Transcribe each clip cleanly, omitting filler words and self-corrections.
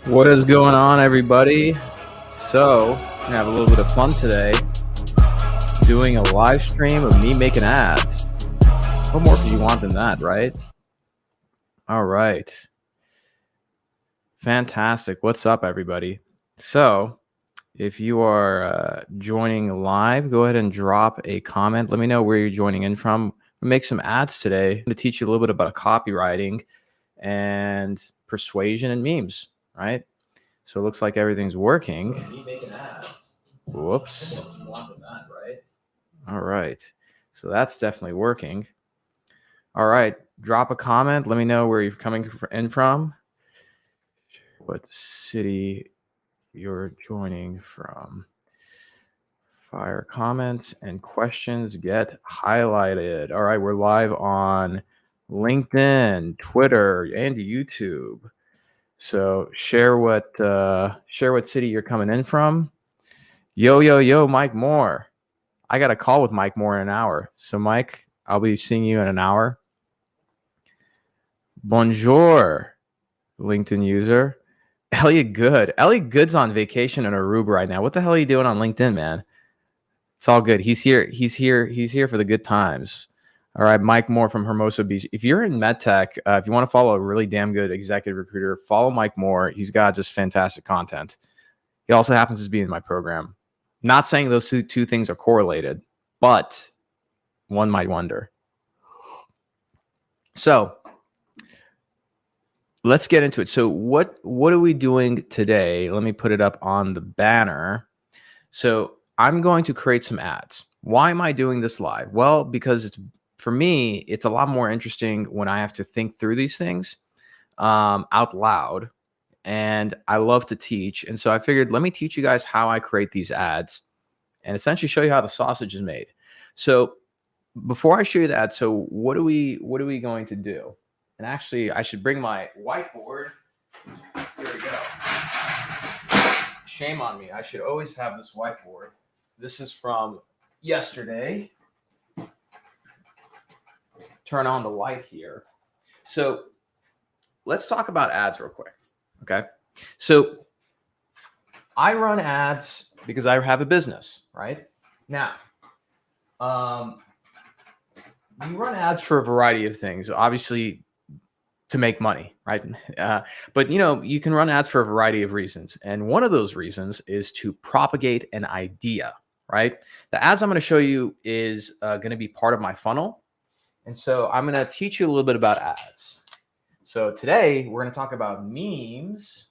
What is going on, everybody? So, we're gonna have a little bit of fun today doing a live stream of me making ads. What more could you want than that, right? All right. Fantastic. What's up, everybody? So, if you are joining live, go ahead and drop a comment. Let me know where you're joining in from. We'll make some ads today. I'm going to teach you a little bit about copywriting and persuasion and memes, right? So it looks like everything's working. Whoops. All right. So that's definitely working. All right. Drop a comment. Let me know where you're coming in from. What city you're joining from. Fire comments and questions get highlighted. All right. We're live on LinkedIn, Twitter, and YouTube. So share what city you're coming in from. Yo, Mike Moore. I got a call with Mike Moore in an hour. So Mike, I'll be seeing you in an hour. Bonjour, LinkedIn user. Elliot Good. Elliot Good's on vacation in Aruba right now. What the hell are you doing on LinkedIn, man? It's all good. He's here for the good times. All right, Mike Moore from Hermosa Beach. If you're in MedTech, if you want to follow a really damn good executive recruiter, follow Mike Moore. He's got just fantastic content. He also happens to be in my program. Not saying those two things are correlated, but one might wonder. So let's get into it. So what are we doing today? Let me put it up on the banner. So I'm going to create some ads. Why am I doing this live? Well, because for me, it's a lot more interesting when I have to think through these things out loud. And I love to teach. And so I figured, let me teach you guys how I create these ads and essentially show you how the sausage is made. So before I show you that, so what are we going to do? And actually, I should bring my whiteboard. Here we go. Shame on me. I should always have this whiteboard. This is from yesterday. Turn on the light here. So let's talk about ads real quick. Okay. So I run ads because I have a business, right? Now, you run ads for a variety of things, obviously to make money, right? But you can run ads for a variety of reasons. And one of those reasons is to propagate an idea, right? The ads I'm going to show you is going to be part of my funnel. And so I'm going to teach you a little bit about ads. So today we're going to talk about memes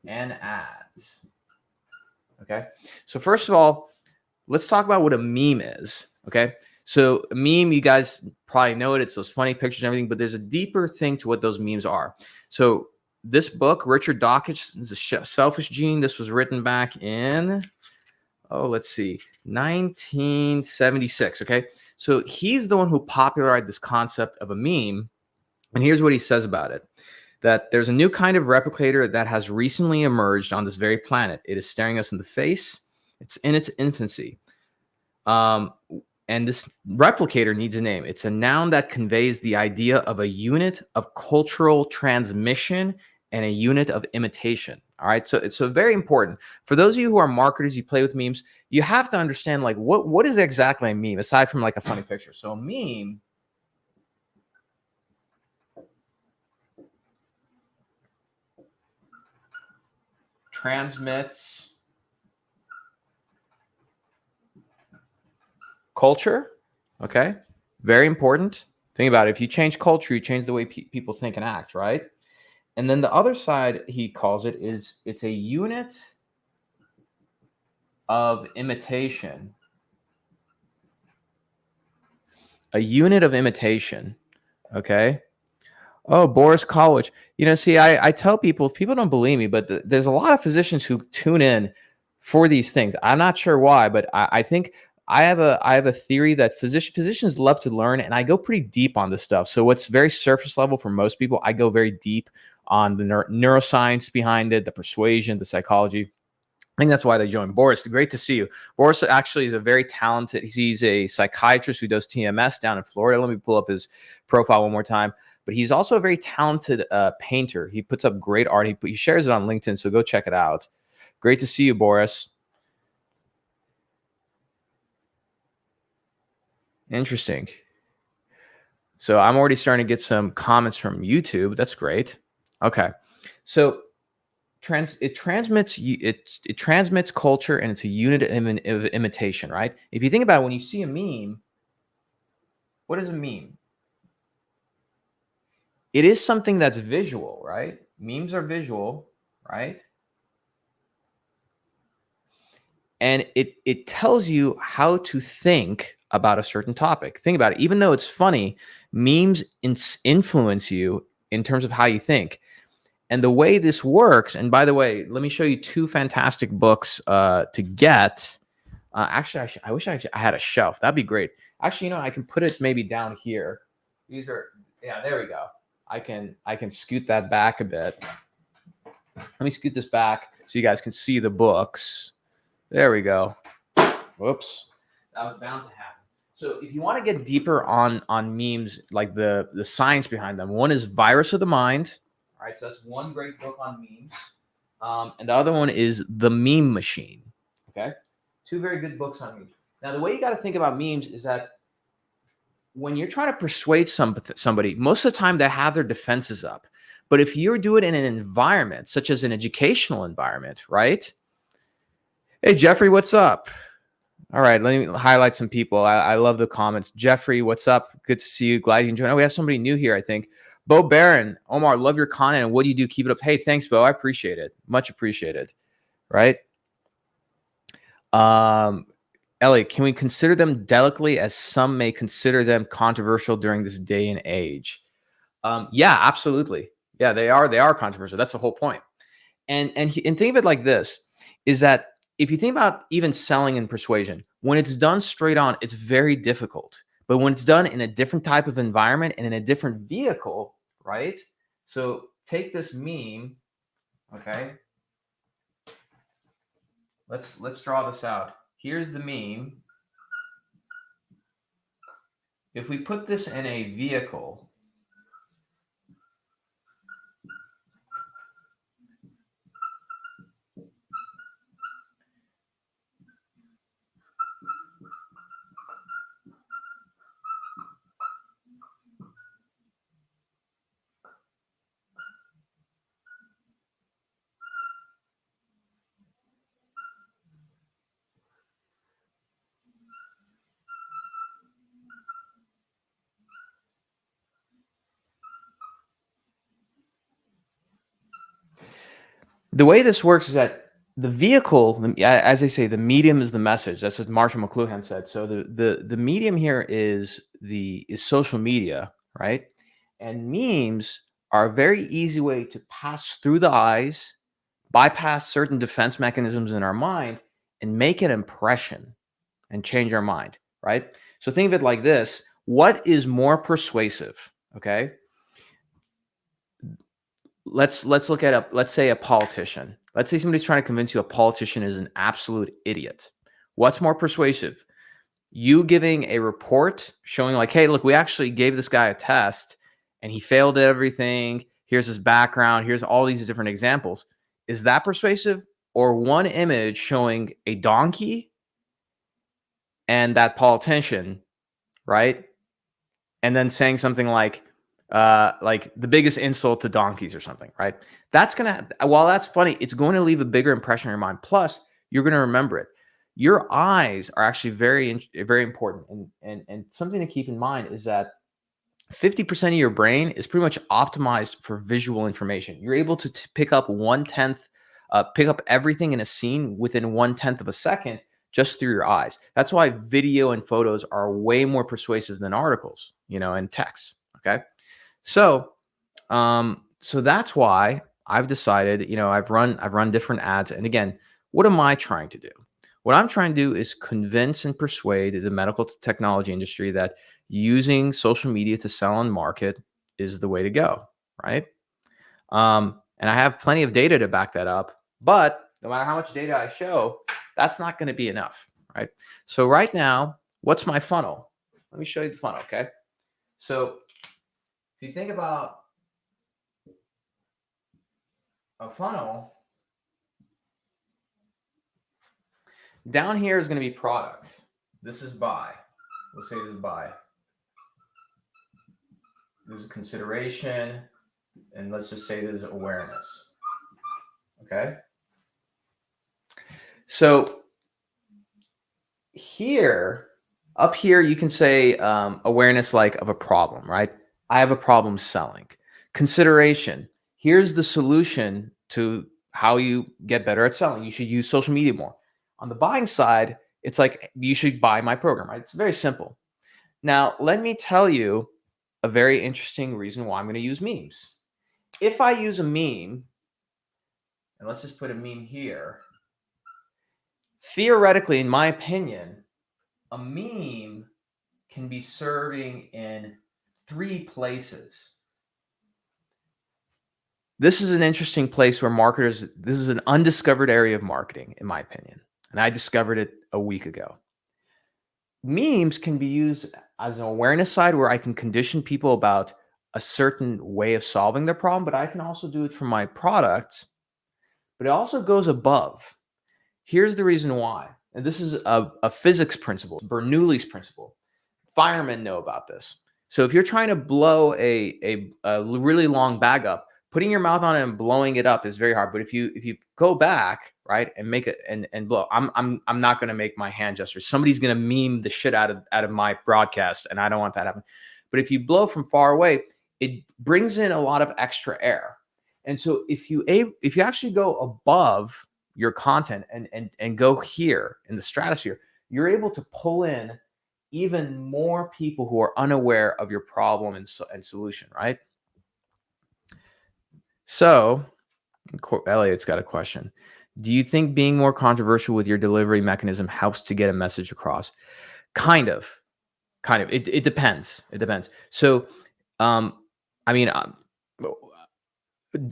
and ads. Okay. So first of all, let's talk about what a meme is. Okay. So a meme, you guys probably know it. It's those funny pictures and everything, but there's a deeper thing to what those memes are. So this book, Richard Dawkins's The Selfish Gene, this was written back in, let's see, 1976. Okay. So he's the one who popularized this concept of a meme. And here's what he says about it, that there's a new kind of replicator that has recently emerged on this very planet. It is staring us in the face. It's in its infancy. And this replicator needs a name. It's a noun that conveys the idea of a unit of cultural transmission and a unit of imitation. All right. So it's very important for those of you who are marketers, you play with memes, you have to understand like what is exactly a meme aside from like a funny picture. So a meme transmits culture. Okay. Very important. Think about it. If you change culture, you change the way people think and act, right? And then the other side, he calls it, is it's a unit of imitation. A unit of imitation. Okay. Oh, Boris College. See, I tell people don't believe me, but there's a lot of physicians who tune in for these things. I'm not sure why, but I think I have a theory that physicians love to learn, and I go pretty deep on this stuff. So what's very surface level for most people, I go very deep on the neuroscience behind it, the persuasion, the psychology. I think that's why they joined. Boris, great to see you. Boris actually is a very talented, he's a psychiatrist who does TMS down in Florida. Let me pull up his profile one more time. but he's also a very talented painter. He puts up great art. He shares it on LinkedIn, so go check it out. Great to see you, Boris. Interesting. So I'm already starting to get some comments from YouTube. That's great. Okay. So it transmits culture, and it's a unit of imitation, right? If you think about it, when you see a meme, what is a meme? It is something that's visual, right? Memes are visual, right? And it tells you how to think about a certain topic. Think about it. Even though it's funny, memes influence you in terms of how you think. And the way this works, and by the way, let me show you two fantastic books to get. Actually, I wish I had a shelf. That'd be great. Actually, I can put it maybe down here. These are, yeah, there we go. I can scoot that back a bit. Let me scoot this back so you guys can see the books. There we go. Whoops. That was bound to happen. So if you want to get deeper on memes, like the science behind them, one is Virus of the Mind. All right, so that's one great book on memes. And the other one is The Meme Machine. Okay, two very good books on memes. Now, the way you got to think about memes is that when you're trying to persuade somebody, most of the time they have their defenses up. But if you do it in an environment, such as an educational environment, right? Hey, Jeffrey, what's up? All right, let me highlight some people. I love the comments. Jeffrey, what's up? Good to see you. Glad you enjoyed. Oh, we have somebody new here, I think. Bo Barron, Omar, love your content. And what do you do? Keep it up. Hey, thanks, Bo. I appreciate it. Much appreciated. Right? Ellie, can we consider them delicately as some may consider them controversial during this day and age? Yeah, absolutely. Yeah, they are controversial. That's the whole point. And think of it like this, is that if you think about even selling and persuasion, when it's done straight on, it's very difficult. But when it's done in a different type of environment and in a different vehicle, right? So take this meme, okay? Let's draw this out. Here's the meme. If we put this in a vehicle, the way this works is that the vehicle, as they say, the medium is the message. That's what Marshall McLuhan said. So the medium here is social media, right? And memes are a very easy way to pass through the eyes, bypass certain defense mechanisms in our mind, and make an impression and change our mind, right? So think of it like this. What is more persuasive, okay? Let's look at let's say a politician. Let's say somebody's trying to convince you a politician is an absolute idiot. What's more persuasive? You giving a report showing like, hey, look, we actually gave this guy a test and he failed at everything. Here's his background. Here's all these different examples. Is that persuasive? Or one image showing a donkey and that politician, right? And then saying something like the biggest insult to donkeys or something, right? That's while that's funny, it's going to leave a bigger impression in your mind. Plus, you're going to remember it. Your eyes are actually very, very important. And something to keep in mind is that 50% of your brain is pretty much optimized for visual information. You're able to pick up pick up everything in a scene within 1/10 of a second just through your eyes. That's why video and photos are way more persuasive than articles, and text. Okay. So that's why I've decided, I've run different ads. And again, what am I trying to do? What I'm trying to do is convince and persuade the medical technology industry that using social media to sell and market is the way to go, right? And I have plenty of data to back that up, but no matter how much data I show, that's not going to be enough, right? So right now, what's my funnel? Let me show you the funnel, okay? So if you think about a funnel, down here is going to be product. This is buy. Let's say this is buy. This is consideration. And let's just say this is awareness. Okay. So up here, you can say awareness like of a problem, right? I have a problem selling. Consideration. Here's the solution to how you get better at selling. You should use social media more. On the buying side, it's like you should buy my program, right? It's very simple. Now, let me tell you a very interesting reason why I'm going to use memes. If I use a meme, and let's just put a meme here, theoretically, in my opinion, a meme can be serving in 3 places. This is an interesting place where marketers, this is an undiscovered area of marketing, in my opinion. And I discovered it a week ago. Memes can be used as an awareness side where I can condition people about a certain way of solving their problem, but I can also do it for my product. But it also goes above. Here's the reason why. And this is a physics principle, Bernoulli's principle. Firemen know about this. So if you're trying to blow a really long bag up, putting your mouth on it and blowing it up is very hard. But if you go back, right, and make it and blow, I'm not going to make my hand gestures. Somebody's going to meme the shit out of my broadcast, and I don't want that to happen. But if you blow from far away, it brings in a lot of extra air. And so if you actually go above your content and go here in the stratosphere, you're able to pull in even more people who are unaware of your problem and solution, right? So, Elliot's got a question. Do you think being more controversial with your delivery mechanism helps to get a message across? Kind of. It depends. It depends. So, I mean,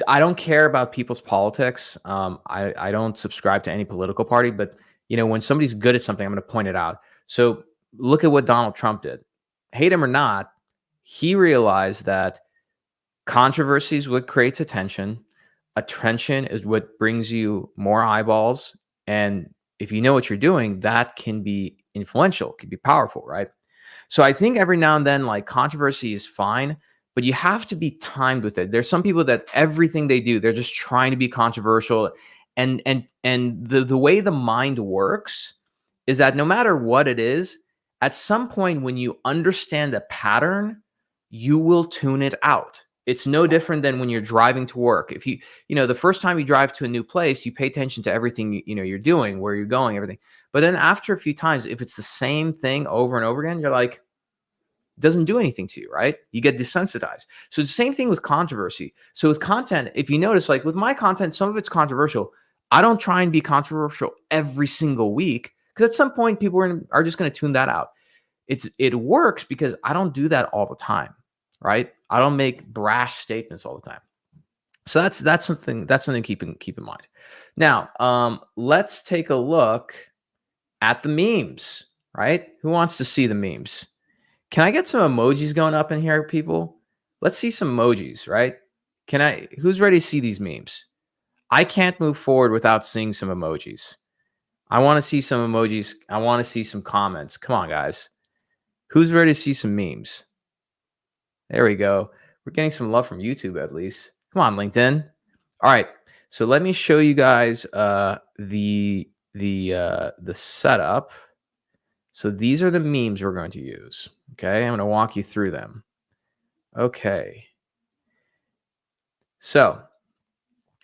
I don't care about people's politics. I don't subscribe to any political party, but when somebody's good at something, I'm going to point it out. So look at what Donald Trump did. Hate him or not, he realized that controversy is what creates attention. Attention is what brings you more eyeballs. And if you know what you're doing, that can be influential, can be powerful, right? So I think every now and then, like, controversy is fine, but you have to be timed with it. There's some people that everything they do, they're just trying to be controversial. And the way the mind works is that no matter what it is, at some point when you understand a pattern, you will tune it out. It's no different than when you're driving to work. If the first time you drive to a new place, you pay attention to everything you're doing, where you're going, everything. But then after a few times, if it's the same thing over and over again, you're like, it doesn't do anything to you, right? You get desensitized. So it's the same thing with controversy. So with content, if you notice, like with my content, some of it's controversial. I don't try and be controversial every single week, because at some point people are just going to tune that out. It works because I don't do that all the time, right? I don't make brash statements all the time. So that's something to keep in mind. Now, let's take a look at the memes, right? Who wants to see the memes? Can I get some emojis going up in here, people? Let's see some emojis, right? Who's ready to see these memes? I can't move forward without seeing some emojis. I want to see some emojis. I want to see some comments. Come on, guys. Who's ready to see some memes? There we go. We're getting some love from YouTube, at least. Come on, LinkedIn. All right. So let me show you guys the setup. So these are the memes we're going to use. Okay, I'm going to walk you through them. Okay. So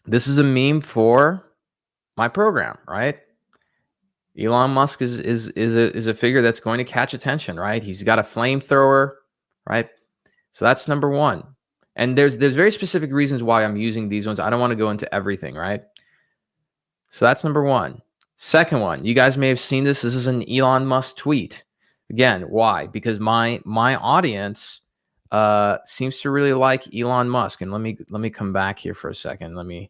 this is a meme for my program, right? Elon Musk is a figure that's going to catch attention, right? He's got a flamethrower, right? So that's number one. And there's very specific reasons why I'm using these ones. I don't want to go into everything, right? So that's number one. Second one, you guys may have seen this. This is an Elon Musk tweet. Again, why? Because my audience seems to really like Elon Musk. And let me come back here for a second. Let's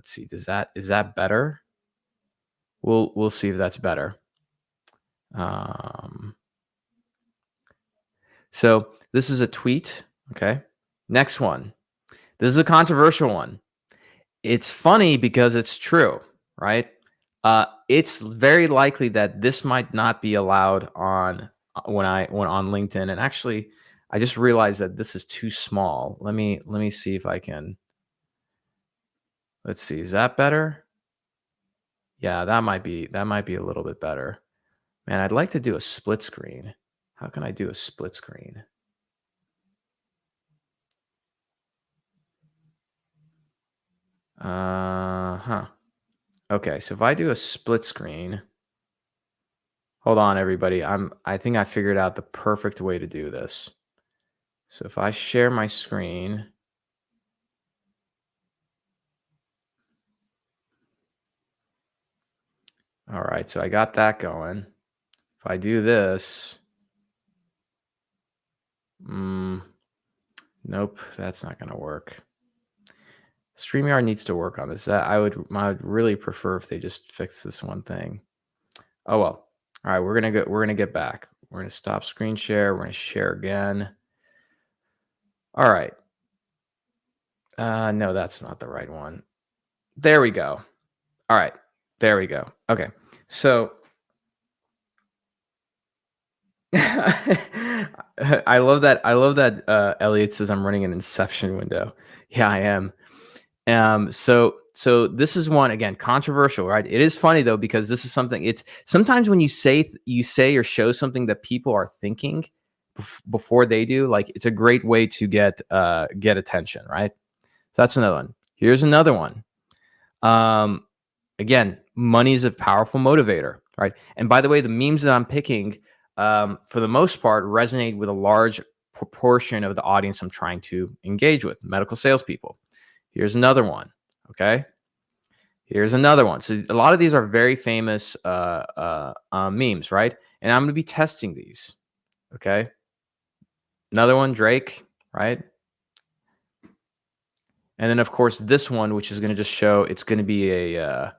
see. Is that better? We'll see if that's better. So This is a tweet. Okay. Next one. This is a controversial one. It's funny because it's true, right? It's very likely that this might not be allowed on when on LinkedIn. And actually, I just realized that this is too small. Let me see if I can. Let's see. Is that better? Yeah, that might be a little bit better. Man, I'd like to do a split screen. How can I do a split screen? Okay, so if I do a split screen, hold on everybody. I think I figured out the perfect way to do this. So if I share my screen, all right, so I got that going. If I do this, nope, that's not gonna work. StreamYard needs to work on this. I would really prefer if they just fix this one thing. Oh well. All right, we're gonna get back. We're gonna stop screen share. We're gonna share again. All right. No, that's not the right one. There we go. All right, there we go. Okay, so I love that. Elliot says I'm running an Inception window. Yeah, I am. So this is one, again, controversial, right? It is funny though, because this is something, it's sometimes when you say or show something that people are thinking before they do, like it's a great way to get attention, right? So that's another one. Here's another one. Again, money is a powerful motivator, right? And by the way, the memes that I'm picking, for the most part, resonate with a large proportion of the audience I'm trying to engage with, medical salespeople. Here's another one. Okay. Here's another one. So a lot of these are very famous memes, right? And I'm going to be testing these. Okay. Another one, Drake, right? And then of course this one, which is going to just show, it's going to be a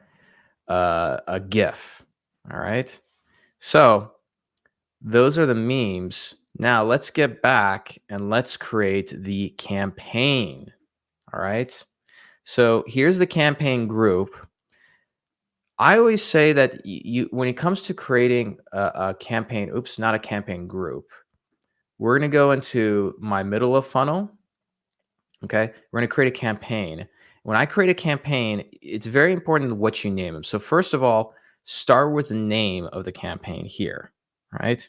GIF. All right. So those are the memes. Now let's get back and let's create the campaign. All right. So here's the campaign group. I always say that when it comes to creating a campaign, not a campaign group, we're going to go into my middle of funnel. Okay. We're going to create a campaign. When I create a campaign, it's very important what you name them. So first of all, start with the name of the campaign here. Right.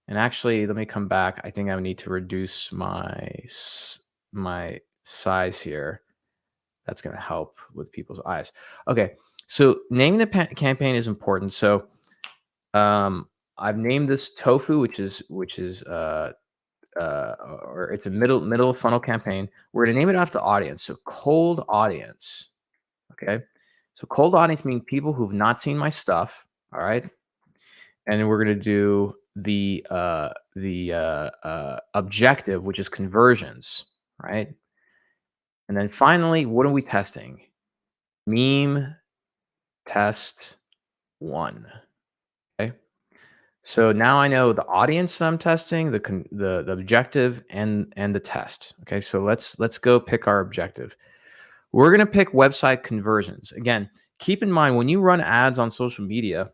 And actually, let me come back. I think I need to reduce my size here. That's going to help with people's eyes. Okay, so naming the campaign is important. So I've named this tofu, which is or it's a middle funnel campaign. We're going to name it after the audience. So cold audience. Okay, so cold audience means people who've not seen my stuff. All right, and then we're going to do the objective, which is conversions. Right. And then finally, what are we testing? Meme test 1. Okay. So now I know the audience that I'm testing, the objective, and the test. Okay. So let's go pick our objective. We're going to pick website conversions. Again, keep in mind when you run ads on social media,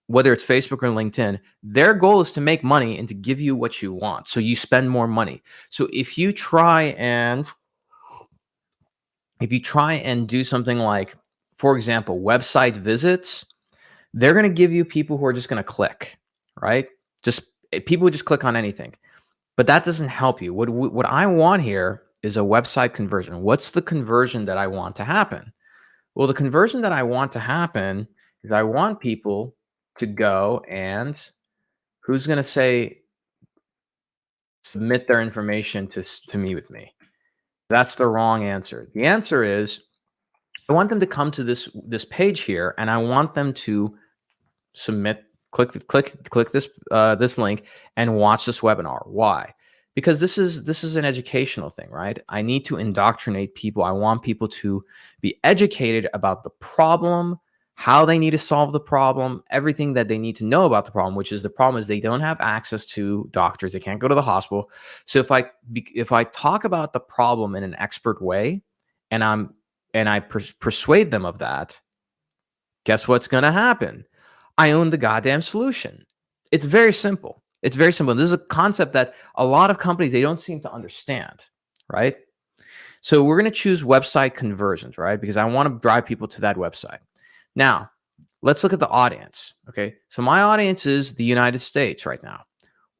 whether it's Facebook or LinkedIn, their goal is to make money and to give you what you want. So you spend more money. So if you try and do something like, for example, website visits, they're going to give you people who are just going to click, right? Just people who just click on anything. But that doesn't help you. What I want here is a website conversion. What's the conversion that I want to happen? Well, the conversion that I want to happen is I want people to go and who's going to say, submit their information to me with me. That's the wrong answer. The answer is I want them to come to this page here, and I want them to submit, click this this link and watch this webinar. Why? Because this is an educational thing, right? I need to indoctrinate people. I want people to be educated about the problem how they need to solve the problem, everything that they need to know about the problem, which is the problem is they don't have access to doctors. They can't go to the hospital. So if I talk about the problem in an expert way and I persuade them of that, guess what's going to happen? I own the goddamn solution. It's very simple. It's very simple. This is a concept that a lot of companies, they don't seem to understand, right? So we're going to choose website conversions, right? Because I want to drive people to that website. Now, let's look at the audience, okay? So my audience is the United States right now.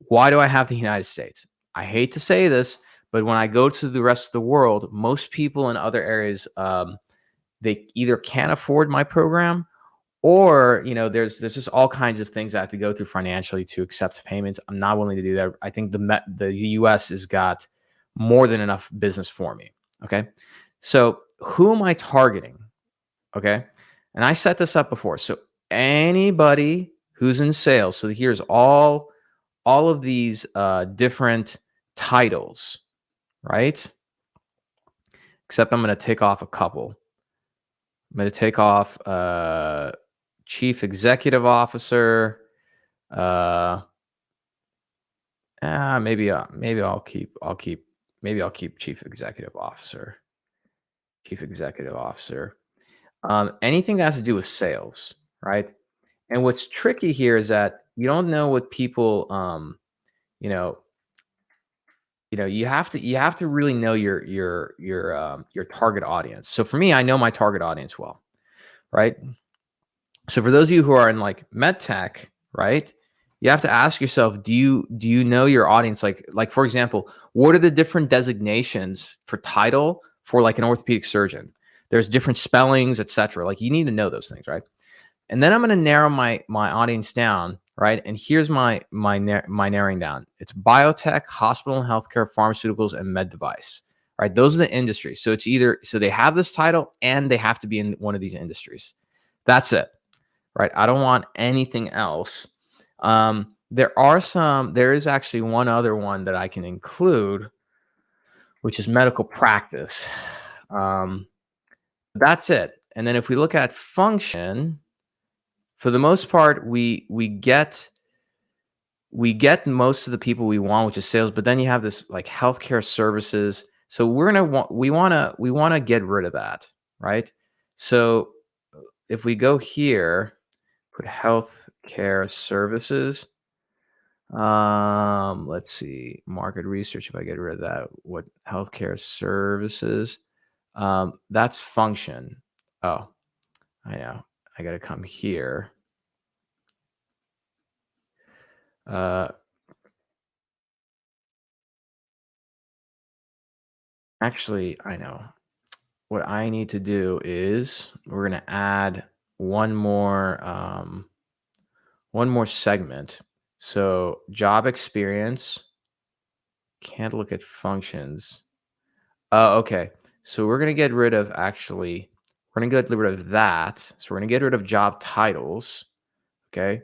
Why do I have the United States? I hate to say this, but when I go to the rest of the world, most people in other areas, they either can't afford my program or, there's just all kinds of things I have to go through financially to accept payments. I'm not willing to do that. I think the US has got more than enough business for me, okay? So who am I targeting, okay? And I set this up before. So anybody who's in sales. So here's all of these different titles, right? Except I'm going to take off a couple. I'm going to take off Chief Executive Officer. Maybe I'll keep Chief Executive Officer. Chief Executive Officer. Anything that has to do with sales, right? And what's tricky here is that you don't know what people, you have to really know your target audience. So for me, I know my target audience well, right? So for those of you who are in like MedTech, right, you have to ask yourself, do you know your audience? Like for example, what are the different designations for title for like an orthopedic surgeon? There's different spellings, etc. Like you need to know those things, right? And then I'm going to narrow my audience down, right? And here's my narrowing down. It's biotech, hospital and healthcare, pharmaceuticals, and med device, right? Those are the industries. So it's either so they have this title and they have to be in one of these industries. That's it, right? I don't want anything else. There is actually one other one that I can include, which is medical practice. That's it. And then if we look at function, for the most part, we get most of the people we want, which is sales. But then you have this like healthcare services. So we want to get rid of that, right? So if we go here, put healthcare services. Let's see, market research. If I get rid of that, what healthcare services? That's function. Oh, I know. I got to come here. Actually, I know. What I need to do is we're going to add one more segment. So job experience. Can't look at functions. Okay. So we're going to get rid of we're going to get rid of that. So we're going to get rid of job titles. Okay.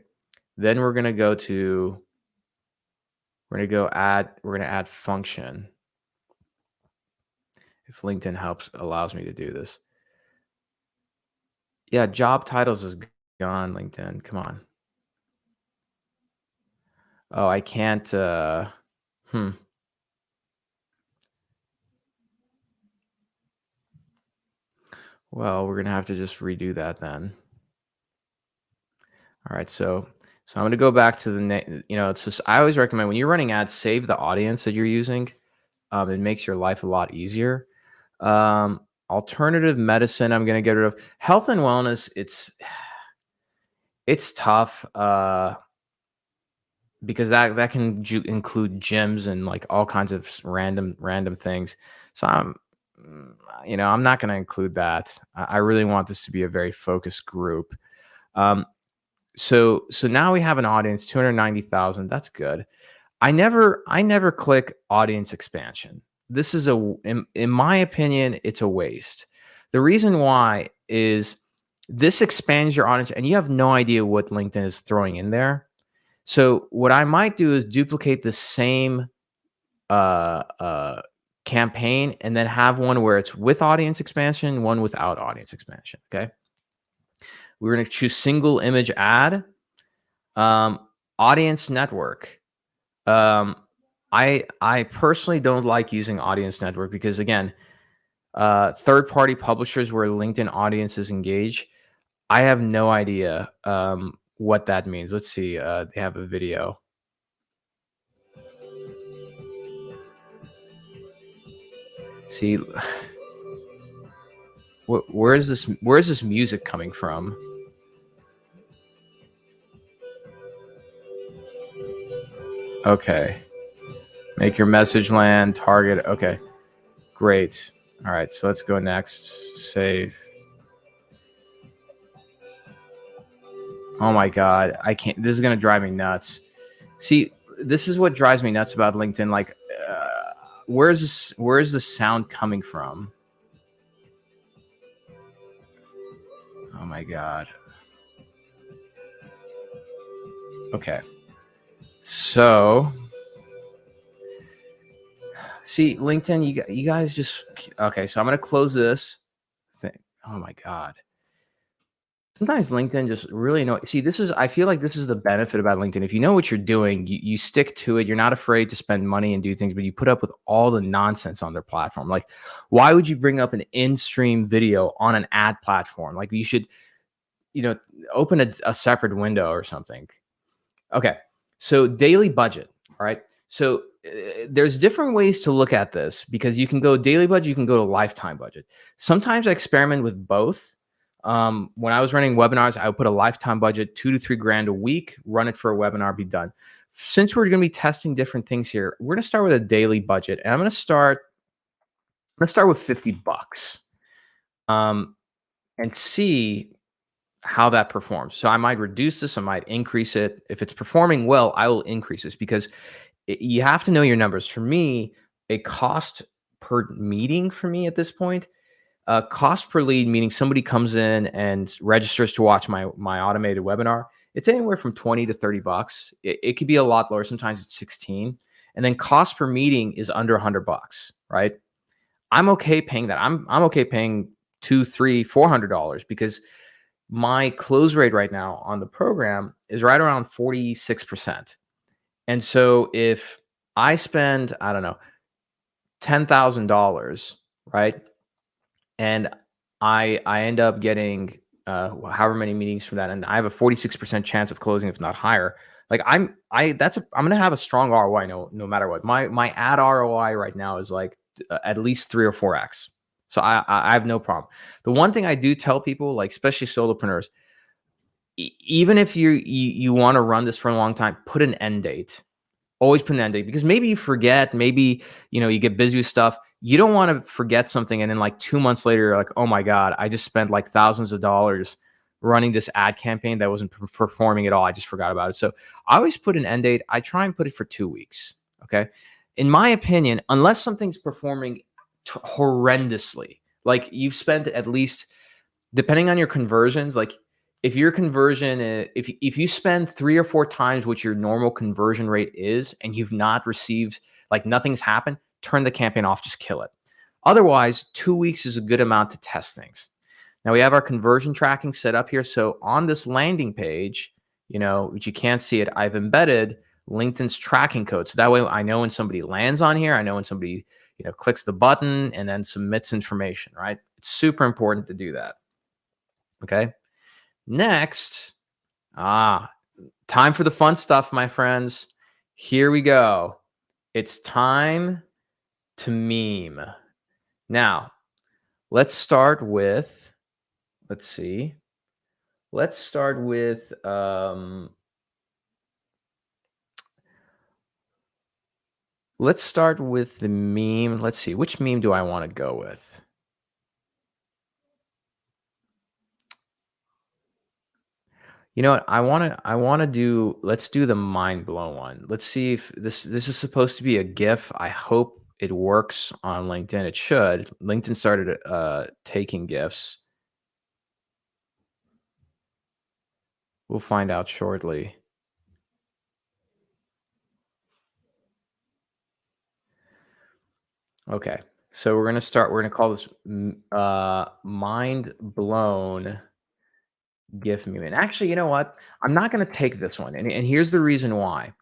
Then we're going to go to, we're going to add function. If LinkedIn allows me to do this. Yeah, job titles is gone, LinkedIn. Come on. Oh, I can't, Well, we're going to have to just redo that then. All right, so I'm going to go back to it's just, I always recommend when you're running ads, save the audience that you're using. It makes your life a lot easier. Alternative medicine, I'm going to get rid of. Health and wellness, it's tough because that can include gyms and like all kinds of random things. So I'm not going to include that. I really want this to be a very focused group. So now we have an audience, 290,000. That's good. I never click audience expansion. This is in my opinion, it's a waste. The reason why is this expands your audience and you have no idea what LinkedIn is throwing in there. So what I might do is duplicate the same campaign and then have one where it's with audience expansion, one without audience expansion. Okay. We're going to choose single image ad, audience network. I personally don't like using audience network because, again, third-party publishers where LinkedIn audiences engage. I have no idea what that means. Let's see. They have a video. See, where is this? Where is this music coming from? Okay, make your message land. Target. Okay, great. All right, so let's go next. Save. Oh my God, I can't. This is gonna drive me nuts. See, this is what drives me nuts about LinkedIn. Like, where's this? Where is the sound coming from? Oh my God. Okay. So, see, LinkedIn, you guys just okay. So I'm gonna close this thing. Oh my God. Sometimes LinkedIn just really see, this is I feel like this is the benefit about LinkedIn. If you know what you're doing, you stick to it. You're not afraid to spend money and do things, but you put up with all the nonsense on their platform. Like, why would you bring up an in-stream video on an ad platform? Like, you should, you know, open a separate window or something. Okay. So daily budget. All right. So there's different ways to look at this because you can go daily budget, you can go to lifetime budget. Sometimes I experiment with both. When I was running webinars, I would put a lifetime budget, 2 to 3 grand a week, run it for a webinar, be done. Since we're going to be testing different things here, we're going to start with a daily budget, and I'm going to start with $50, and see how that performs. So I might reduce this, I might increase it. If it's performing well, I will increase this because you have to know your numbers. For me, a cost per meeting for me at this point, cost per lead, meaning somebody comes in and registers to watch my automated webinar. It's anywhere from 20 to $30. It could be a lot lower. Sometimes it's 16. And then cost per meeting is under $100, right? I'm okay paying that. I'm okay paying $200, $300, $400 because my close rate right now on the program is right around 46%. And so if I spend, I don't know, $10,000, right? And I end up getting however many meetings from that, and I have a 46% chance of closing, if not higher. Like I'm gonna have a strong ROI no matter what. My ad ROI right now is like at least 3 or 4x. So I have no problem. The one thing I do tell people, like especially solopreneurs, even if you want to run this for a long time, put an end date. Always put an end date because maybe you forget, maybe you get busy with stuff. You don't want to forget something and then like 2 months later, you're like, oh my God, I just spent like thousands of dollars running this ad campaign that wasn't performing at all. I just forgot about it. So I always put an end date. I try and put it for 2 weeks. Okay. In my opinion, unless something's performing horrendously, like you've spent at least, depending on your conversions, like if your conversion, if you spend 3 or 4 times what your normal conversion rate is, and you've not received, like nothing's happened, turn the campaign off, just kill it. Otherwise, 2 weeks is a good amount to test things. Now we have our conversion tracking set up here. So on this landing page, which you can't see it, I've embedded LinkedIn's tracking code. So that way I know when somebody lands on here, I know when somebody, clicks the button and then submits information, right? It's super important to do that. Okay. Next, time for the fun stuff, my friends. Here we go. It's time to meme. Now, let's start with, let's see. Let's start with the meme. Let's see. Which meme do I want to go with? You know what? I want to do, let's do the mind blown one. Let's see if this is supposed to be a GIF. I hope it works on LinkedIn. It should. LinkedIn started taking GIFs. We'll find out shortly. Okay. So we're going to call this mind blown GIF meme. And actually, you know what? I'm not going to take this one. And here's the reason why.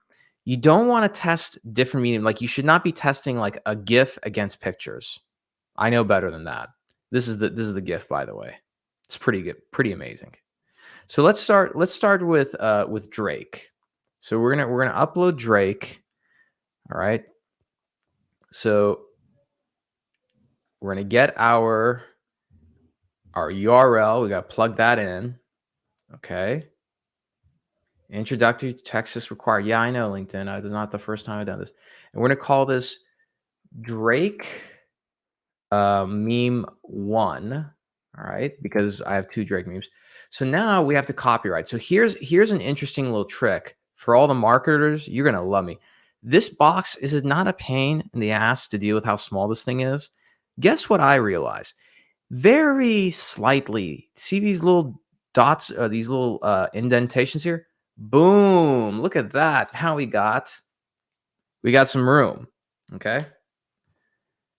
You don't want to test different medium. Like you should not be testing like a GIF against pictures. I know better than that. This is the GIF, by the way. It's pretty good, pretty amazing. So let's start with Drake. So we're gonna upload Drake. All right. So we're gonna get our URL. We gotta plug that in. Okay. Introductory text is required. Yeah, I know, LinkedIn. This is not the first time I've done this. And we're gonna call this Drake meme one. All right, because I have two Drake memes. So now we have to copyright. So here's an interesting little trick for all the marketers. You're gonna love me. This box is not a pain in the ass to deal with how small this thing is. Guess what I realized? Very slightly. See these little dots, these little indentations here? Boom! Look at that. How we got some room. Okay.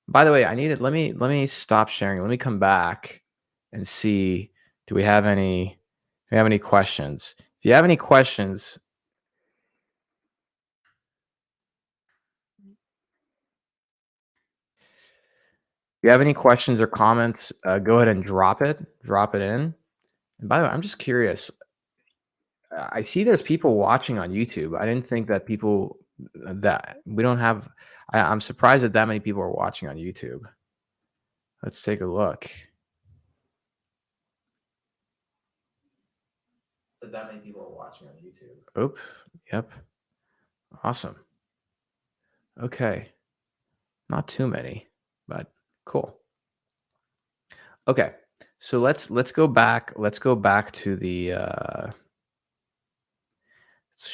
By the way, let me stop sharing. Let me come back and see, do we have any questions? If you have any questions, or comments, go ahead and drop it in. And by the way, I'm just curious. I see there's people watching on YouTube. I didn't think that people that we don't have. I'm surprised that many people are watching on YouTube. Let's take a look. That many people are watching on YouTube. Oop. Yep. Awesome. Okay. Not too many, but cool. Okay. So let's go back. Let's go back to the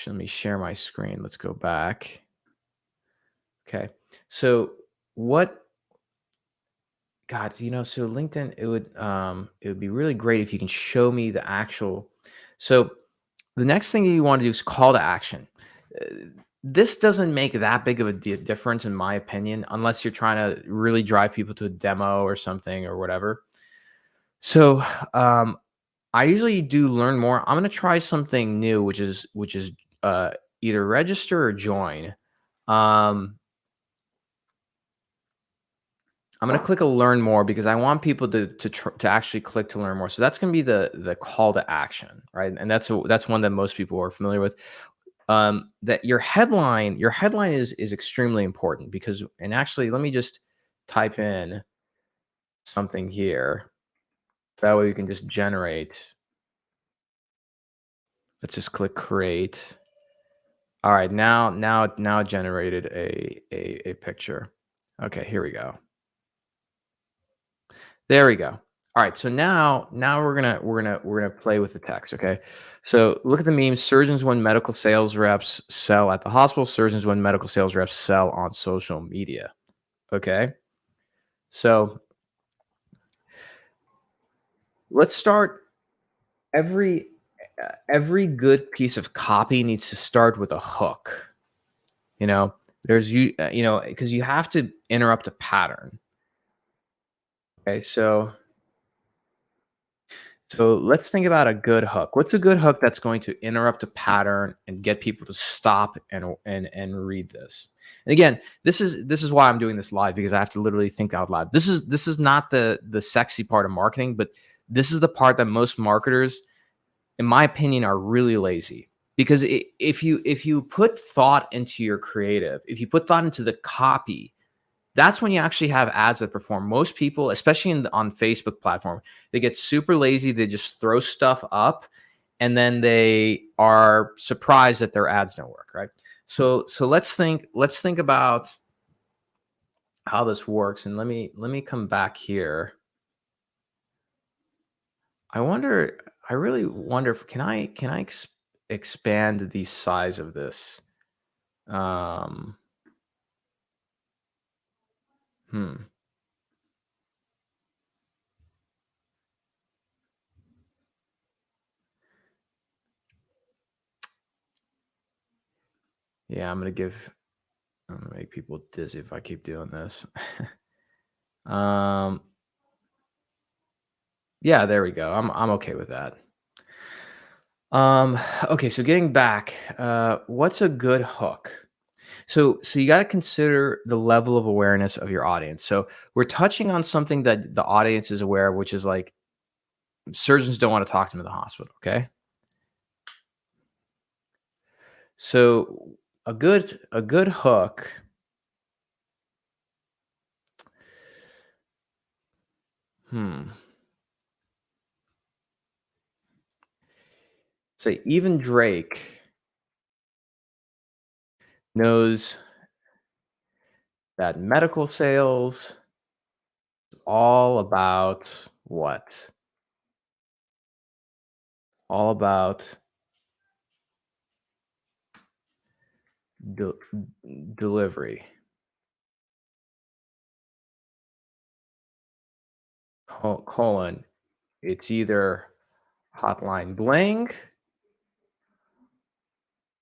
let me share my screen. Let's go back. Okay. So what God, so LinkedIn, it would be really great if you can show me the actual. So the next thing you want to do is call to action. This doesn't make that big of a difference, in my opinion, unless you're trying to really drive people to a demo or something or whatever. So I usually do learn more. I'm going to try something new, which is either register or join. I'm going to click a learn more because I want people to actually click to learn more. So that's going to be the call to action, right? And that's one that most people are familiar with. That your headline is extremely important because, and actually, let me just type in something here. So that way you can just generate. Let's just click create. All right, now it generated a picture. Okay, here we go. There we go. All right, so now we're gonna play with the text. Okay, so look at the meme. Surgeons when medical sales reps sell at the hospital. Surgeons when medical sales reps sell on social media. Okay, so let's start. Every good piece of copy needs to start with a hook. Because you have to interrupt a pattern. Okay, so let's think about a good hook. What's a good hook that's going to interrupt a pattern and get people to stop and read this? And again, this is why I'm doing this live, because I have to literally think out loud. This is not the sexy part of marketing, but this is the part that most marketers, in my opinion, are really lazy. Because if you put thought into your creative, if you put thought into the copy, that's when you actually have ads that perform. Most people, especially on Facebook platform, they get super lazy. They just throw stuff up, and then they are surprised that their ads don't work, right? So let's think about how this works, and let me come back here. I really wonder if can I expand the size of this? Um, hmm. Yeah, I'm gonna make people dizzy if I keep doing this. Yeah, there we go. I'm okay with that. Um, okay, so getting back, what's a good hook? So you got to consider the level of awareness of your audience. So we're touching on something that the audience is aware of, which is like surgeons don't want to talk to them in the hospital. Okay, so a good hook. Hmm. Say even Drake knows that medical sales is all about what? All about de- delivery. Colon. It's either Hotline Bling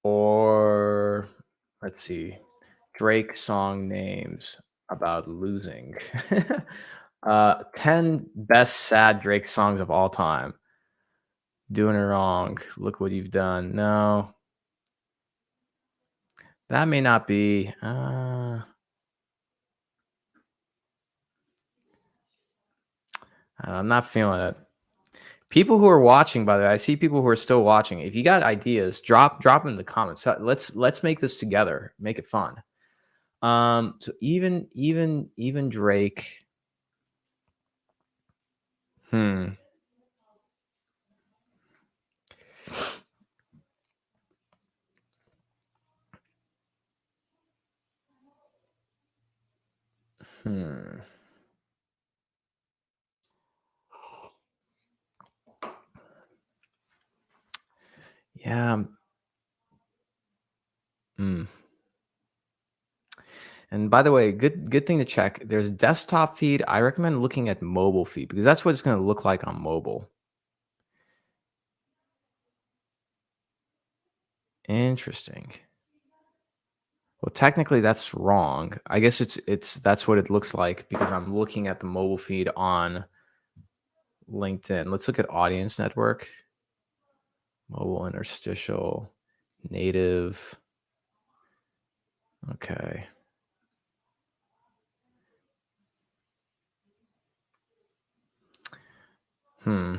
or let's see, Drake song names about losing. 10 best sad Drake songs of all time. Doing it wrong. Look what you've done. No, that may not be. I'm not feeling it. People who are watching, by the way, I see people who are still watching. If you got ideas, drop them in the comments. Let's make this together. Make it fun. So even Drake. Hmm. Hmm. Yeah. Mm. And by the way, good thing to check. There's desktop feed. I recommend looking at mobile feed because that's what it's going to look like on mobile. Interesting. Well, technically that's wrong. I guess it's that's what it looks like because I'm looking at the mobile feed on LinkedIn. Let's look at audience network, mobile interstitial, native. Okay. Hmm.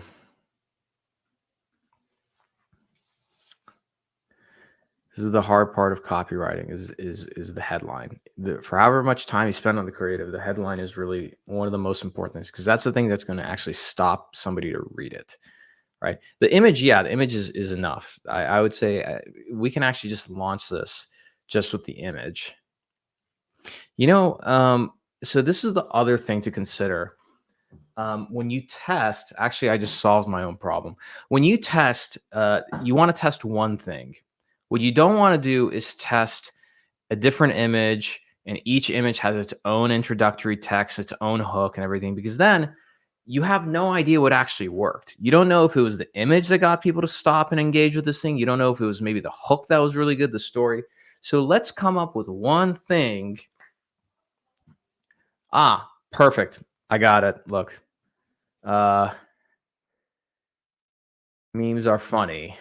This is the hard part of copywriting is the headline. For however much time you spend on the creative, the headline is really one of the most important things because that's the thing that's going to actually stop somebody to read it, right? The image, yeah, the image is enough. I would say we can actually just launch this just with the image. You know, so this is the other thing to consider. When you test, actually, I just solved my own problem. When you test, you want to test one thing. What you don't want to do is test a different image, and each image has its own introductory text, its own hook, and everything, because then you have no idea what actually worked. You don't know if it was the image that got people to stop and engage with this thing. You don't know if it was maybe the hook that was really good, the story. So let's come up with one thing. Perfect. I got it. Look, uh, memes are funny.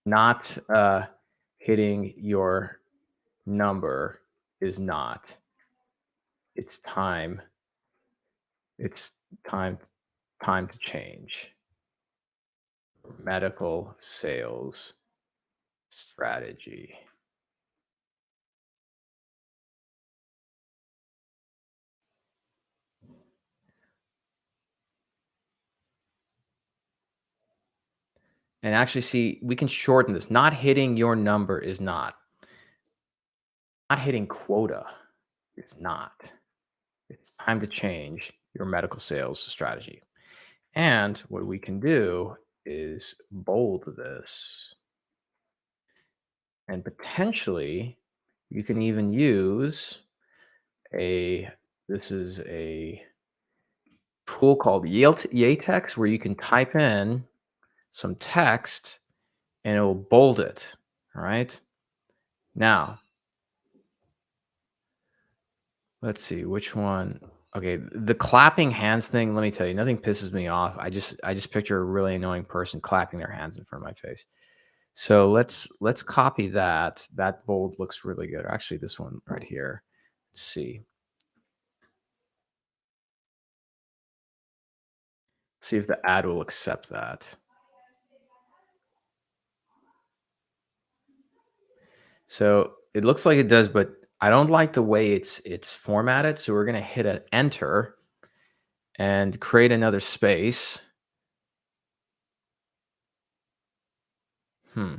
Not hitting your number is not. It's time. It's time. Time to change. Medical sales strategy. And actually, see, we can shorten this. Not hitting your number is not. Not hitting quota is not. It's time to change your medical sales strategy. And what we can do is bold this. And potentially, you can even use a this is a tool called Yatex where you can type in some text and it will bold it. All right. Now, let's see which one. Okay, the clapping hands thing, let me tell you, nothing pisses me off. I just picture a really annoying person clapping their hands in front of my face. So let's copy that. That bold looks really good. Actually, this one right here. Let's see. See if the ad will accept that. So it looks like it does, but I don't like the way it's formatted. So we're gonna hit a enter and create another space. Hmm.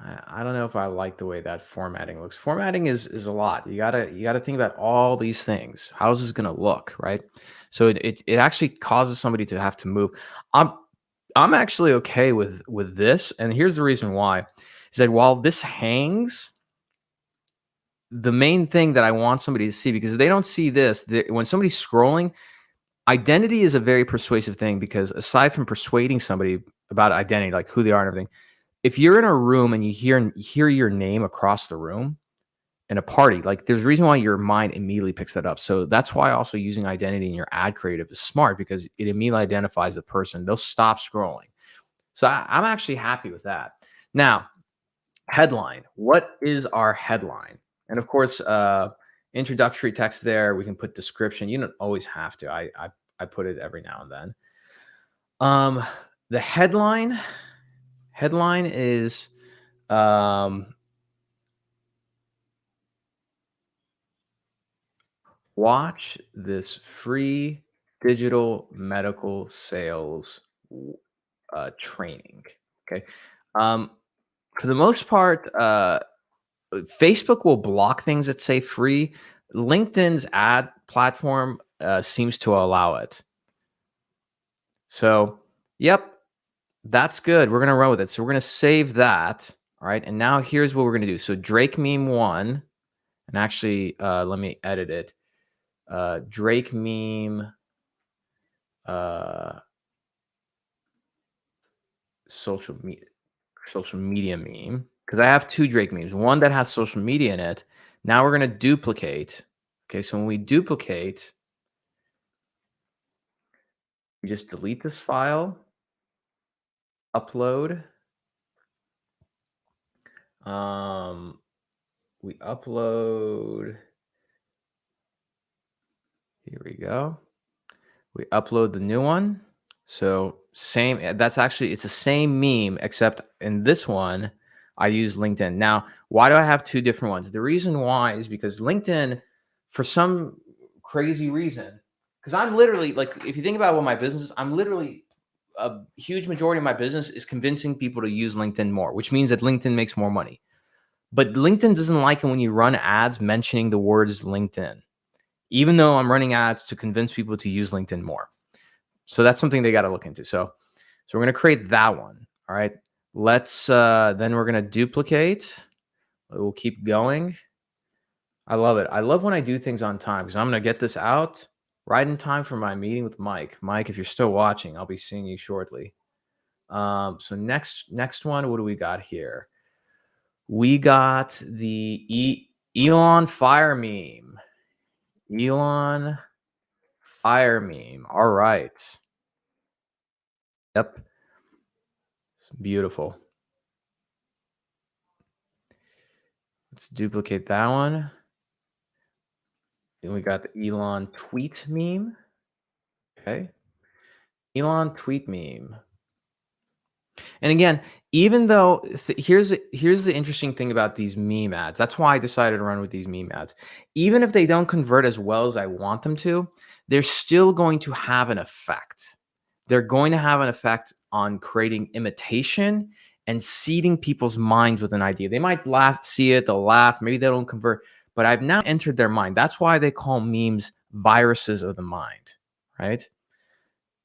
I don't know if I like the way that formatting looks. Formatting is a lot. You gotta think about all these things. How's this gonna look, right? So it actually causes somebody to have to move. I'm I'm actually okay with this, and here's the reason why. Is that while this hangs, the main thing that I want somebody to see, because if they don't see this, when somebody's scrolling, identity is a very persuasive thing, because aside from persuading somebody about identity, like who they are and everything, if you're in a room and you hear your name across the room in a party, like there's a reason why your mind immediately picks that up. So that's why also using identity in your ad creative is smart, because it immediately identifies the person. They'll stop scrolling. So I'm actually happy with that. Now, headline. What is our headline? And of course, introductory text there. We can put description. You don't always have to. I put it every now and then. Um, the headline is um, watch this free digital medical sales training. Okay. Um, for the most part, Facebook will block things that say free. LinkedIn's ad platform seems to allow it. So, yep, that's good. We're going to run with it. So, we're going to save that. All right. And now here's what we're going to do. So, Drake meme one, and actually, let me edit it. Drake meme uh, social media meme, because I have two Drake memes. One that has social media in it. Now we're going to duplicate. Okay. So, when we duplicate, we just delete this file, upload. Um, we upload. Here we go. We upload the new one. So same. That's actually, it's the same meme, except in this one, I use LinkedIn. Now, why do I have two different ones? The reason why is because LinkedIn, for some crazy reason, because I'm literally like, if you think about what my business is, I'm literally a huge majority of my business is convincing people to use LinkedIn more, which means that LinkedIn makes more money. But LinkedIn doesn't like it when you run ads mentioning the words LinkedIn, even though I'm running ads to convince people to use LinkedIn more. So that's something they got to look into. So we're going to create that one. All right. Then we're going to duplicate. We'll keep going. I love it. I love when I do things on time, because I'm going to get this out right in time for my meeting with Mike. Mike, if you're still watching, I'll be seeing you shortly. So next one, what do we got here? We got the Elon fire meme. Elon fire meme. All right. Yep. It's beautiful. Let's duplicate that one. Then we got the Elon tweet meme. Okay. Elon tweet meme. And again, even though here's the interesting thing about these meme ads. That's why I decided to run with these meme ads. Even if they don't convert as well as I want them to, they're still going to have an effect. They're going to have an effect on creating imitation and seeding people's minds with an idea. They might laugh, see it, they'll laugh, maybe they don't convert, but I've now entered their mind. That's why they call memes viruses of the mind, right?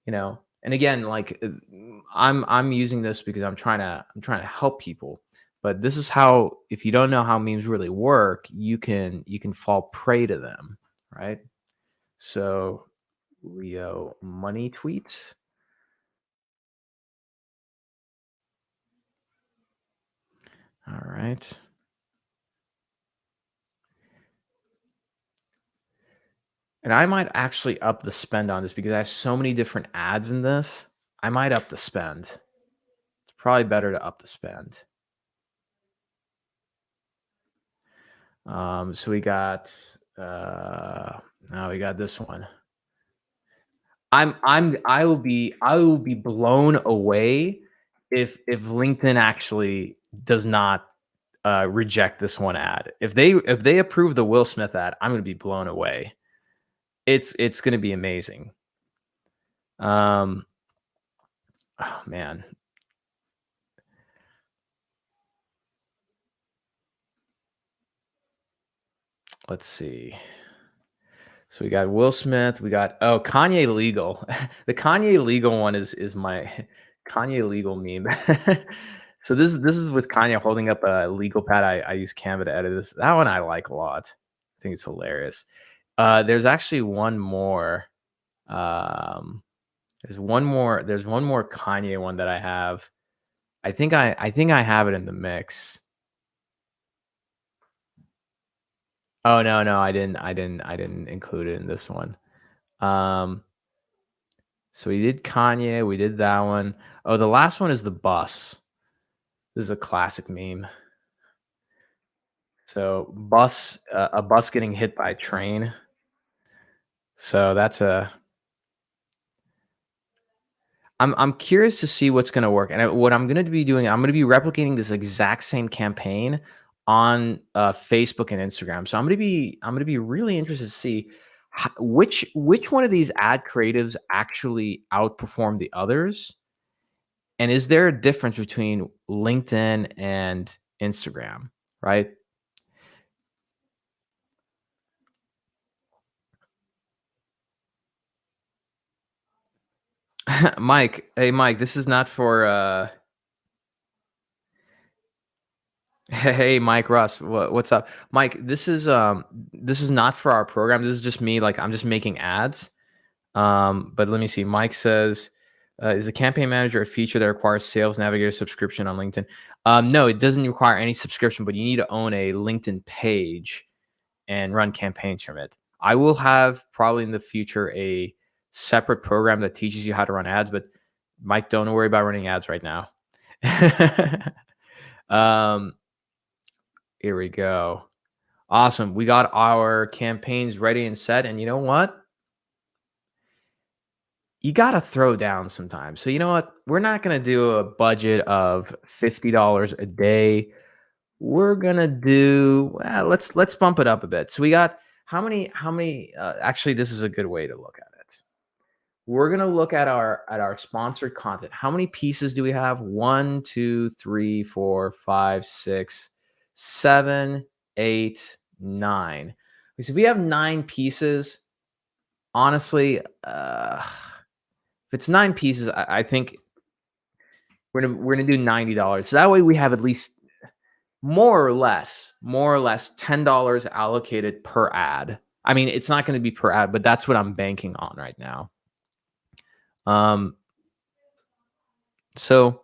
And again, like, I'm using this because I'm trying to help people. But this is how, if you don't know how memes really work, you can fall prey to them, right? So Leo money tweets. All right. And I might actually up the spend on this because I have so many different ads in this. I might up the spend. It's probably better to up the spend. So we got now we got this one. I will be blown away if LinkedIn actually does not reject this one ad. If they approve the Will Smith ad, I'm going to be blown away. It's going to be amazing. Oh man. Let's see. So we got Will Smith. We got Kanye legal. The Kanye legal one is my Kanye legal meme. So this is with Kanye holding up a legal pad. I use Canva to edit this. That one I like a lot. I think it's hilarious. There's actually one more. There's one more Kanye one that I have. I think I have it in the mix. Oh no, I didn't include it in this one. So we did Kanye, we did that one. Oh, the last one is the bus. This is a classic meme. So a bus getting hit by a train. So that's I'm curious to see what's going to work. And what I'm going to be doing, I'm going to be replicating this exact same campaign on Facebook and Instagram. So I'm going to be really interested to see which one of these ad creatives actually outperform the others. And is there a difference between LinkedIn and Instagram, right? Mike, hey Mike, this is not for hey Mike Russ, what's up? Mike, this is not for our program. This is just me, like I'm just making ads. But let me see. Mike says, is the campaign manager a feature that requires Sales Navigator subscription on LinkedIn? No, it doesn't require any subscription, but you need to own a LinkedIn page and run campaigns from it. I will have probably in the future a separate program that teaches you how to run ads, but Mike, don't worry about running ads right now. Here we go. Awesome. We got our campaigns ready and set. And you know what? You got to throw down sometimes. So you know what? We're not going to do a budget of $50 a day. We're going to do, well, let's bump it up a bit. So we got how many actually this is a good way to look at it. We're going to look at our sponsored content. How many pieces do we have? 1, 2, 3, 4, 5, 6, 7, 8, 9. So if we have 9 pieces, honestly, if it's 9 pieces, I think we're gonna do $90. So that way we have at least more or less $10 allocated per ad. I mean, it's not going to be per ad, but that's what I'm banking on right now. So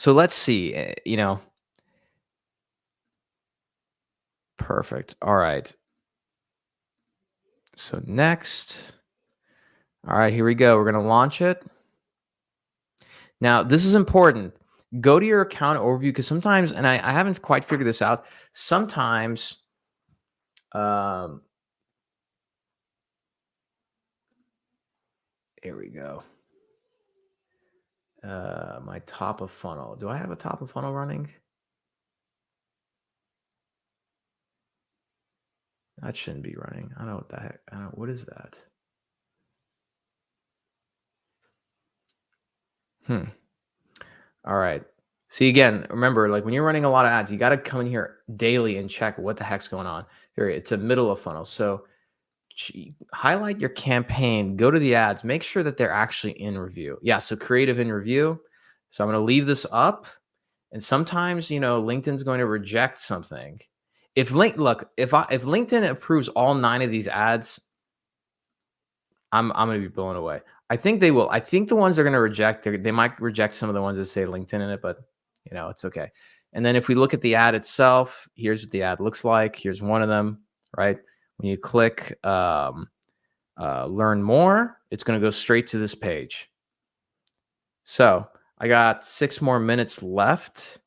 let's see. Perfect. All right. So next. All right, here we go. We're going to launch it. Now, this is important. Go to your account overview because sometimes, and I haven't quite figured this out, sometimes here we go. My top of funnel. Do I have a top of funnel running? That shouldn't be running. I don't know what the heck. What is that? All right. See, again, remember, like when you're running a lot of ads, you got to come in here daily and check what the heck's going on. Here, it's a middle of funnel. So highlight your campaign, go to the ads, make sure that they're actually in review. Yeah, so creative in review. So I'm going to leave this up. And sometimes, LinkedIn's going to reject something. If LinkedIn approves all 9 of these ads, I'm going to be blown away. I think they will. I think the ones they're going to reject, they might reject some of the ones that say LinkedIn in it, but it's okay. And then if we look at the ad itself, here's what the ad looks like. Here's one of them, right? When you click, learn more, it's going to go straight to this page. So I got 6 more minutes left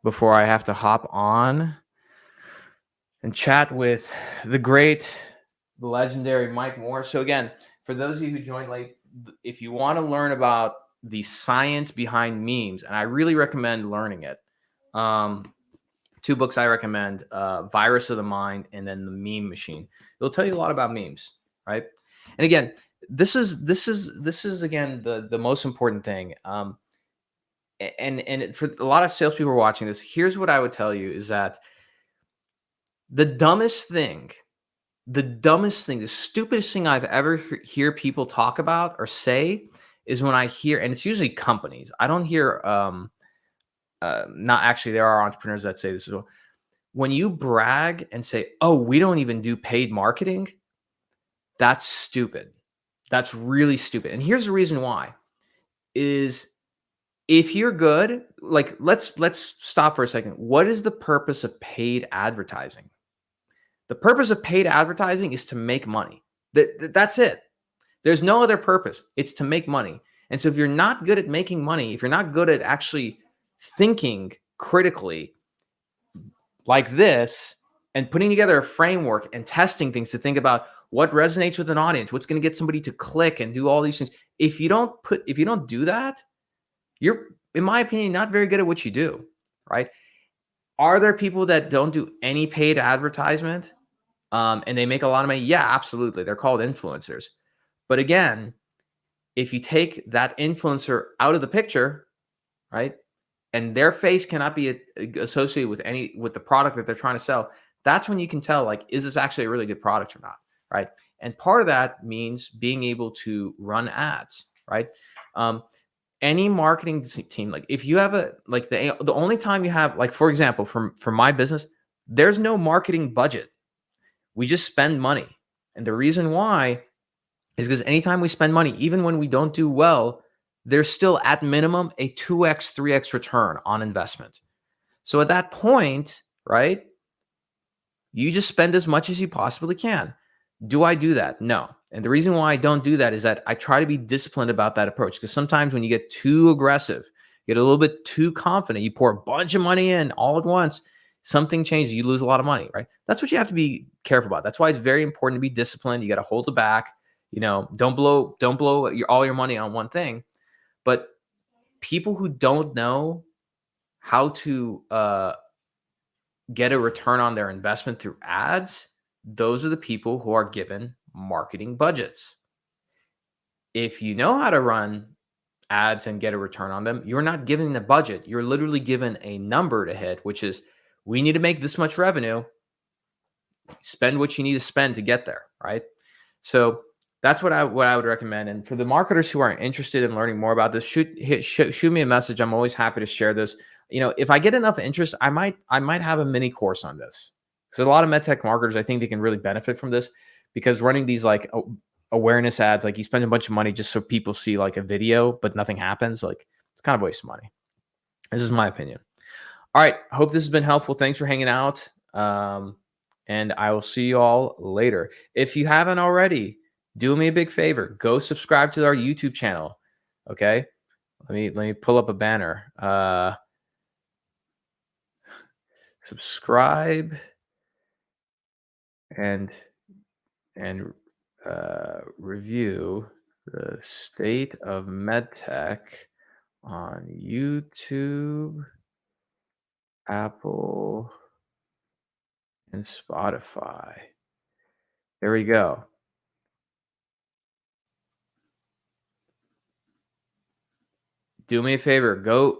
before I have to hop on and chat with the legendary Mike Moore. So again, for those of you who joined late, if you want to learn about the science behind memes, and I really recommend learning it. 2 books I recommend, Virus of the Mind and then The Meme Machine. It'll tell you a lot about memes, right? And again, this is again the most important thing. And for a lot of salespeople watching this, here's what I would tell you is that the stupidest thing I've ever hear people talk about or say is when I hear, and it's usually companies. I don't hear, not actually, there are entrepreneurs that say this as well. When you brag and say, oh, we don't even do paid marketing, that's stupid. That's really stupid. And here's the reason why is if you're good, like let's stop for a second. What is the purpose of paid advertising? The purpose of paid advertising is to make money. That's it. There's no other purpose. It's to make money. And so if you're not good at making money, if you're not good at actually thinking critically like this and putting together a framework and testing things to think about what resonates with an audience, what's going to get somebody to click and do all these things. If you don't do that, you're, in my opinion, not very good at what you do, right? Are there people that don't do any paid advertisement and they make a lot of money? Yeah, absolutely. They're called influencers. But again, if you take that influencer out of the picture, right, and their face cannot be associated with the product that they're trying to sell, that's when you can tell, like, is this actually a really good product or not, right? And part of that means being able to run ads, right? Any marketing team, like if you have the only time you have, like, for example, for my business, there's no marketing budget. We just spend money. And the reason why is because anytime we spend money, even when we don't do well, there's still at minimum a 2x, 3x return on investment. So at that point, right, you just spend as much as you possibly can. Do I do that? No. And the reason why I don't do that is that I try to be disciplined about that approach, because sometimes when you get too aggressive, get a little bit too confident, you pour a bunch of money in all at once, something changes, you lose a lot of money, right? That's what you have to be careful about. That's why it's very important to be disciplined. You got to hold it back. Don't blow all your money on one thing. But people who don't know how to get a return on their investment through ads, those are the people who are given marketing budgets. If you know how to run ads and get a return on them, you're not given the budget. You're literally given a number to hit, which is, we need to make this much revenue. Spend what you need to spend to get there, right? So that's what I would recommend. And for the marketers who are interested in learning more about this, shoot me a message. I'm always happy to share this. If I get enough interest, I might have a mini course on this. So a lot of MedTech marketers, I think they can really benefit from this, because running these like awareness ads, like you spend a bunch of money just so people see like a video, but nothing happens. Like, it's kind of a waste of money. This is my opinion. All right. Hope this has been helpful. Thanks for hanging out. And I will see you all later. If you haven't already, do me a big favor. Go subscribe to our YouTube channel. Okay. Let me pull up a banner. Subscribe and review the state of MedTech on YouTube, Apple, and Spotify. There we go. Do me a favor. Go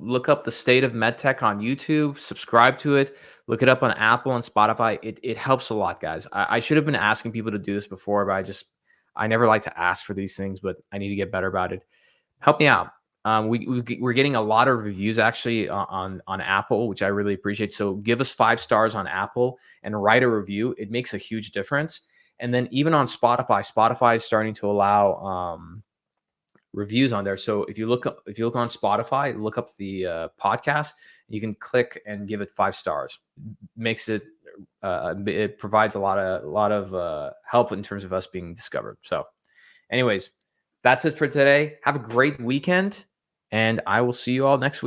look up the state of MedTech on YouTube, subscribe to it, look it up on Apple and Spotify. It helps a lot, guys. I should have been asking people to do this before, but I never like to ask for these things, but I need to get better about it. Help me out. We're getting a lot of reviews actually on Apple, which I really appreciate. So give us 5 stars on Apple and write a review. It makes a huge difference. And then even on Spotify is starting to allow reviews on there. So if you look on Spotify, look up the podcast, you can click and give it 5 stars. Makes it it provides a lot of help in terms of us being discovered. So anyways, that's it for today. Have a great weekend, and I will see you all next week.